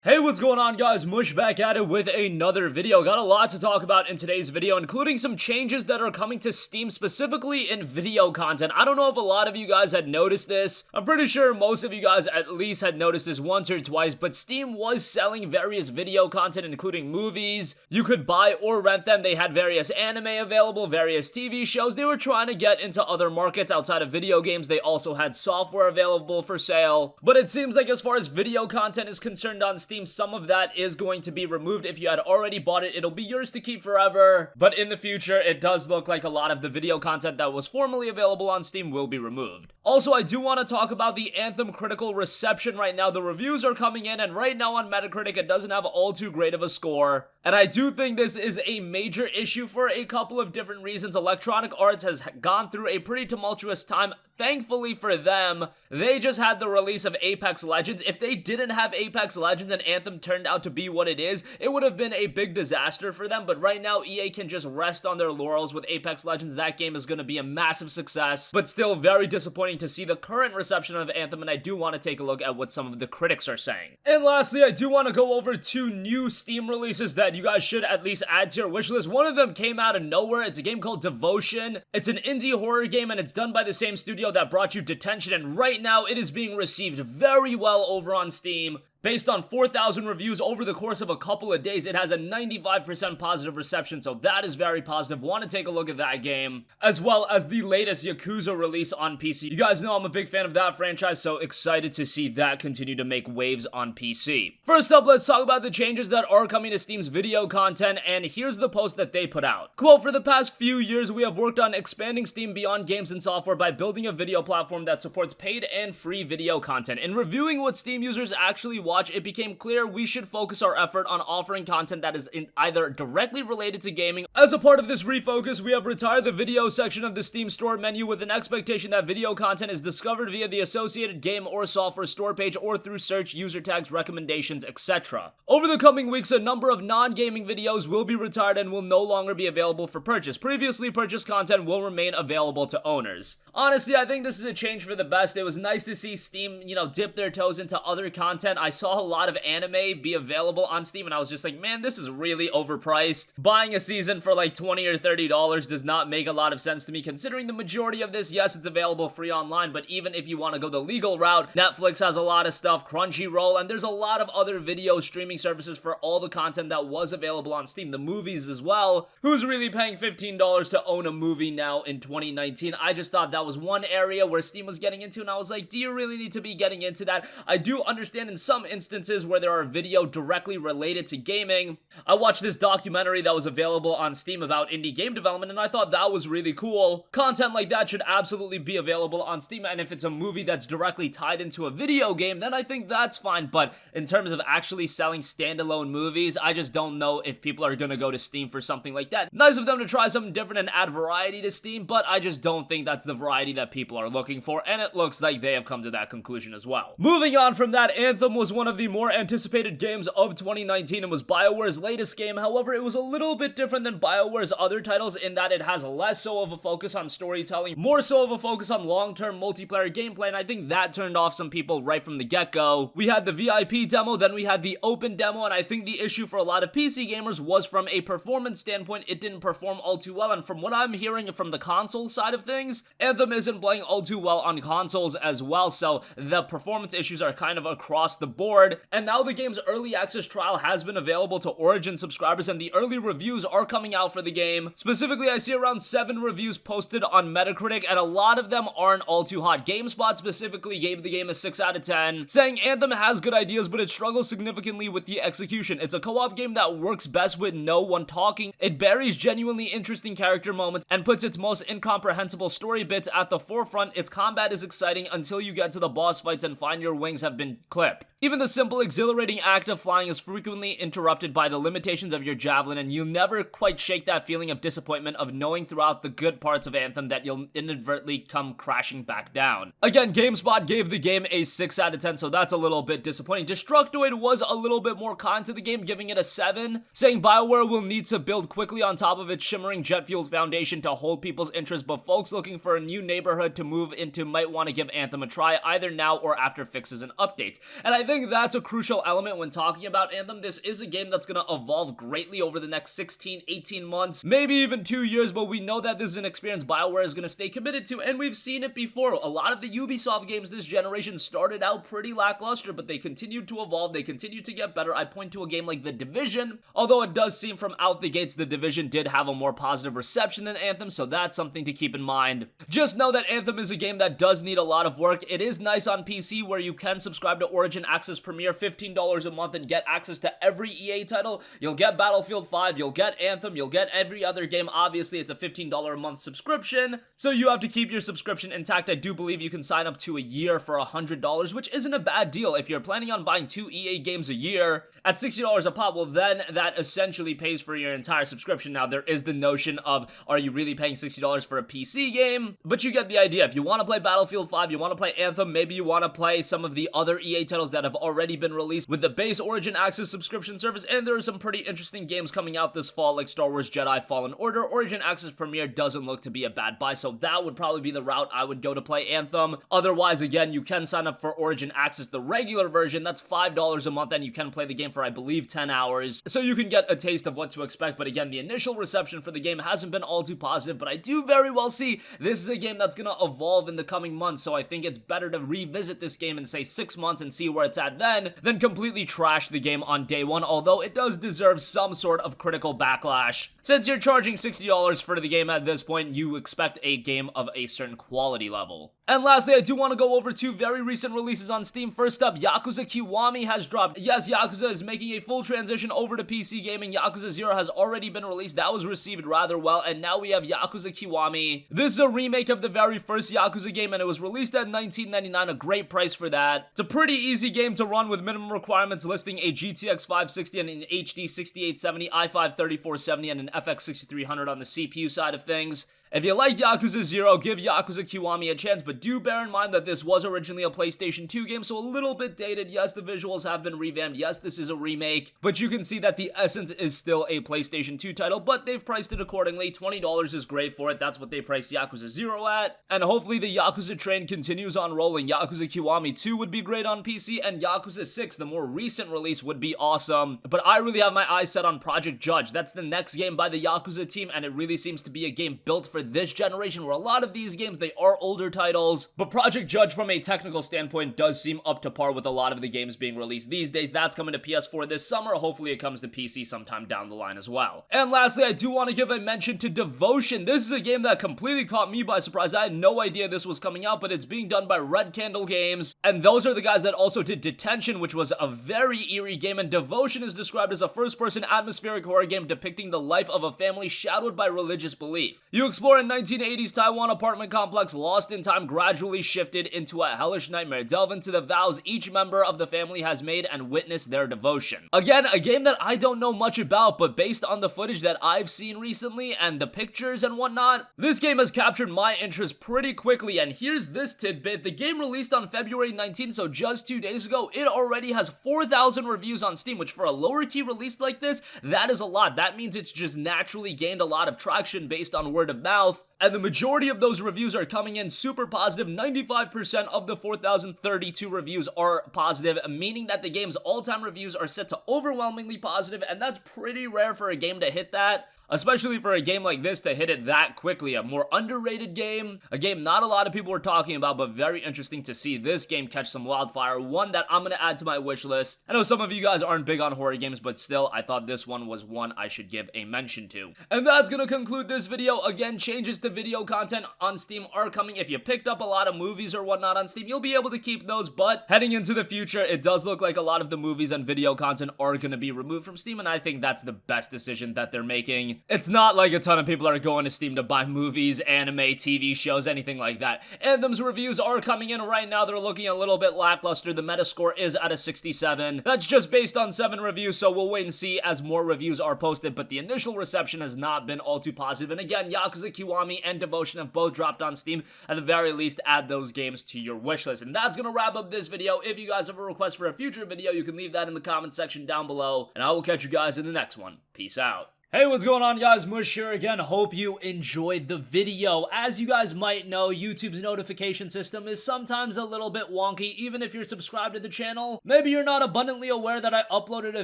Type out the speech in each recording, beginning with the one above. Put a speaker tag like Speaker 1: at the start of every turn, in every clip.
Speaker 1: Hey, what's going on, guys? Mush back at it with another video. Got a lot to talk about in today's video, including some changes that are coming to Steam, specifically in video content. I don't know if a lot of you guys had noticed this. I'm pretty sure most of you guys at least had noticed this once or twice, but Steam was selling various video content, including movies. You could buy or rent them. They had various anime available, various TV shows. They were trying to get into other markets outside of video games. They also had software available for sale. But it seems like as far as video content is concerned on Steam, some of that is going to be removed. If you had already bought it, it'll be yours to keep forever. But in the future, it does look like a lot of the video content that was formerly available on Steam will be removed. Also, I do want to talk about the Anthem critical reception right now. The reviews are coming in, and right now on Metacritic, it doesn't have all too great of a score. And I do think this is a major issue for a couple of different reasons. Electronic Arts has gone through a pretty tumultuous time. Thankfully for them, they just had the release of Apex Legends. If they didn't have Apex Legends and Anthem turned out to be what it is, it would have been a big disaster for them. But right now, EA can just rest on their laurels with Apex Legends. That game is going to be a massive success, but still very disappointing to see the current reception of Anthem, and I do want to take a look at what some of the critics are saying. And lastly, I do want to go over two new Steam releases that you guys should at least add to your wishlist. One of them came out of nowhere. It's a game called Devotion. It's an indie horror game, and it's done by the same studio that brought you Detention, and right now it is being received very well over on Steam. Based on 4,000 reviews over the course of a couple of days, it has a 95% positive reception, so that is very positive. Want to take a look at that game, as well as the latest Yakuza release on PC. You guys know I'm a big fan of that franchise, so excited to see that continue to make waves on PC. First up, let's talk about the changes that are coming to Steam's video content, and here's the post that they put out. Quote, "For the past few years, we have worked on expanding Steam beyond games and software by building a video platform that supports paid and free video content. In reviewing what Steam users actually watch, it became clear we should focus our effort on offering content that is either directly related to gaming. As a part of this refocus, we have retired the video section of the Steam store menu with an expectation that video content is discovered via the associated game or software store page or through search, user tags, recommendations, etc. Over the coming weeks, a number of non-gaming videos will be retired and will no longer be available for purchase. Previously purchased content will remain available to owners." Honestly, I think this is a change for the best. It was nice to see Steam, dip their toes into other content. I saw a lot of anime be available on Steam, and I was just like, man, this is really overpriced. Buying a season for like $20 or $30 does not make a lot of sense to me, considering the majority of this, yes, it's available free online, but even if you want to go the legal route, Netflix has a lot of stuff, Crunchyroll, and there's a lot of other video streaming services for all the content that was available on Steam, the movies as well. Who's really paying $15 to own a movie now in 2019? I just thought that was one area where Steam was getting into, and I was like, do you really need to be getting into that? I do understand in some instances where there are video directly related to gaming. I watched this documentary that was available on Steam about indie game development, and I thought that was really cool. Content like that should absolutely be available on Steam, and if it's a movie that's directly tied into a video game, then I think that's fine. But in terms of actually selling standalone movies, I just don't know if people are gonna go to Steam for something like that. Nice of them to try something different and add variety to Steam, but I just don't think that's the variety that people are looking for, and it looks like they have come to that conclusion as well. Moving on from that, Anthem was one of the more anticipated games of 2019 and was BioWare's latest game. However, it was a little bit different than BioWare's other titles in that it has less so of a focus on storytelling, more so of a focus on long-term multiplayer gameplay, and I think that turned off some people right from the get-go. We had the VIP demo, then we had the open demo, and I think the issue for a lot of PC gamers was from a performance standpoint, it didn't perform all too well, and from what I'm hearing from the console side of things, Anthem isn't playing all too well on consoles as well, so the performance issues are kind of across the board. And now the game's early access trial has been available to Origin subscribers, and the early reviews are coming out for the game. Specifically, I see around 7 reviews posted on Metacritic, and a lot of them aren't all too hot. GameSpot specifically gave the game a 6 out of 10, saying Anthem has good ideas, but it struggles significantly with the execution. It's a co-op game that works best with no one talking. It buries genuinely interesting character moments and puts its most incomprehensible story bits at the forefront. Its combat is exciting until you get to the boss fights and find your wings have been clipped. Even the simple, exhilarating act of flying is frequently interrupted by the limitations of your javelin, and you'll never quite shake that feeling of disappointment of knowing throughout the good parts of Anthem that you'll inadvertently come crashing back down. Again, GameSpot gave the game a 6 out of 10, so that's a little bit disappointing. Destructoid was a little bit more kind to the game, giving it a 7, saying BioWare will need to build quickly on top of its shimmering jet-fueled foundation to hold people's interest, but folks looking for a new neighborhood to move into might want to give Anthem a try, either now or after fixes and updates. And I think think that's a crucial element when talking about Anthem. This is a game that's gonna evolve greatly over the next 16, 18 months, maybe even 2 years, but we know that this is an experience BioWare is gonna stay committed to, and we've seen it before. A lot of the Ubisoft games this generation started out pretty lackluster, but they continued to evolve, they continued to get better. I point to a game like The Division, although it does seem from out the gates The Division did have a more positive reception than Anthem, so that's something to keep in mind. Just know that Anthem is a game that does need a lot of work. It is nice on PC where you can subscribe to Origin Access Premier, $15 a month, and get access to every EA title. You'll get Battlefield 5, you'll get Anthem, you'll get every other game. Obviously, it's a $15 a month subscription, so you have to keep your subscription intact. I do believe you can sign up to a year for $100, which isn't a bad deal. If you're planning on buying 2 EA games a year at $60 a pop, well then that essentially pays for your entire subscription. Now, there is the notion of, are you really paying $60 for a PC game? But you get the idea. If you want to play Battlefield 5, you want to play Anthem, maybe you want to play some of the other EA titles that have already been released with the base Origin Access subscription service, and there are some pretty interesting games coming out this fall like Star Wars Jedi Fallen Order. Origin Access Premier doesn't look to be a bad buy, so that would probably be the route I would go to play Anthem. Otherwise, again, you can sign up for Origin Access, the regular version. That's $5 a month, and you can play the game for, I believe, 10 hours, so you can get a taste of what to expect. But again, the initial reception for the game hasn't been all too positive, but I do very well see this is a game that's gonna evolve in the coming months, so I think it's better to revisit this game in, say, 6 months and see where it's at then, than completely trash the game on day one, although it does deserve some sort of critical backlash. Since you're charging $60 for the game at this point, you expect a game of a certain quality level. And lastly, I do want to go over 2 very recent releases on Steam. First up, Yakuza Kiwami has dropped. Yes, Yakuza is making a full transition over to PC gaming. Yakuza 0 has already been released. That was received rather well, and now we have Yakuza Kiwami. This is a remake of the very first Yakuza game, and it was released at $19.99, a great price for that. It's a pretty easy game to run with minimum requirements listing a GTX 560 and an HD 6870, i5 3470, and an FX 6300 on the CPU side of things. If you like Yakuza 0, give Yakuza Kiwami a chance, but do bear in mind that this was originally a PlayStation 2 game, so a little bit dated. Yes, the visuals have been revamped. Yes, this is a remake, but you can see that the essence is still a PlayStation 2 title, but they've priced it accordingly. $20 is great for it. That's what they priced Yakuza 0 at, and hopefully the Yakuza train continues on rolling. Yakuza Kiwami 2 would be great on PC, and Yakuza 6, the more recent release, would be awesome, but I really have my eyes set on Project Judge. That's the next game by the Yakuza team, and it really seems to be a game built for this generation, where a lot of these games, they are older titles, but Project Judge from a technical standpoint does seem up to par with a lot of the games being released these days. That's coming to PS4 this summer. Hopefully it comes to PC sometime down the line as well. And lastly, I do want to give a mention to Devotion. This is a game that completely caught me by surprise. I had no idea this was coming out, but it's being done by Red Candle Games, and those are the guys that also did Detention, which was a very eerie game. And Devotion is described as a first-person atmospheric horror game depicting the life of a family shadowed by religious belief. You explore a 1980s Taiwan apartment complex lost in time, gradually shifted into a hellish nightmare. Delve into the vows each member of the family has made and witness their devotion. Again, a game that I don't know much about, but based on the footage that I've seen recently and the pictures and whatnot, this game has captured my interest pretty quickly. And here's this tidbit. The game released on February 19th, so just 2 days ago. It already has 4,000 reviews on Steam, which for a lower key release like this, that is a lot. That means it's just naturally gained a lot of traction based on word of mouth. And the majority of those reviews are coming in super positive. 95% of the 4,032 reviews are positive, meaning that the game's all-time reviews are set to overwhelmingly positive, and that's pretty rare for a game to hit that. Especially for a game like this to hit it that quickly. A more underrated game, a game not a lot of people were talking about, but very interesting to see this game catch some wildfire. One that I'm going to add to my wish list. I know some of you guys aren't big on horror games, but still, I thought this one was one I should give a mention to. And that's going to conclude this video. Again, changes to video content on Steam are coming. If you picked up a lot of movies or whatnot on Steam, you'll be able to keep those, but heading into the future, it does look like a lot of the movies and video content are going to be removed from Steam, and I think that's the best decision that they're making. It's not like a ton of people are going to Steam to buy movies, anime, TV shows, anything like that. Anthem's reviews are coming in right now. They're looking a little bit lackluster. The Metascore is at a 67. That's just based on 7 reviews, so we'll wait and see as more reviews are posted, but the initial reception has not been all too positive. And again, Yakuza Kiwami and Devotion have both dropped on Steam. At the very least, add those games to your wish list. And that's gonna wrap up this video. If you guys have a request for a future video, you can leave that in the comment section down below, and I will catch you guys in the next one. Peace out. Hey, what's going on, guys? Mush here again. Hope you enjoyed the video. As you guys might know, YouTube's notification system is sometimes a little bit wonky, even if you're subscribed to the channel. Maybe you're not abundantly aware that I uploaded a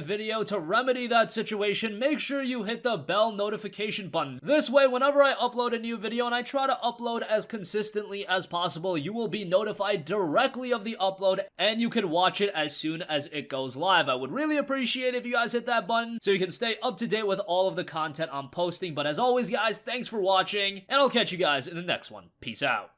Speaker 1: video. To remedy that situation, make sure you hit the bell notification button. This way, whenever I upload a new video, and I try to upload as consistently as possible, you will be notified directly of the upload, and you can watch it as soon as it goes live. I would really appreciate it if you guys hit that button so you can stay up to date with all of the content I'm posting. But as always, guys, thanks for watching, and I'll catch you guys in the next one. Peace out.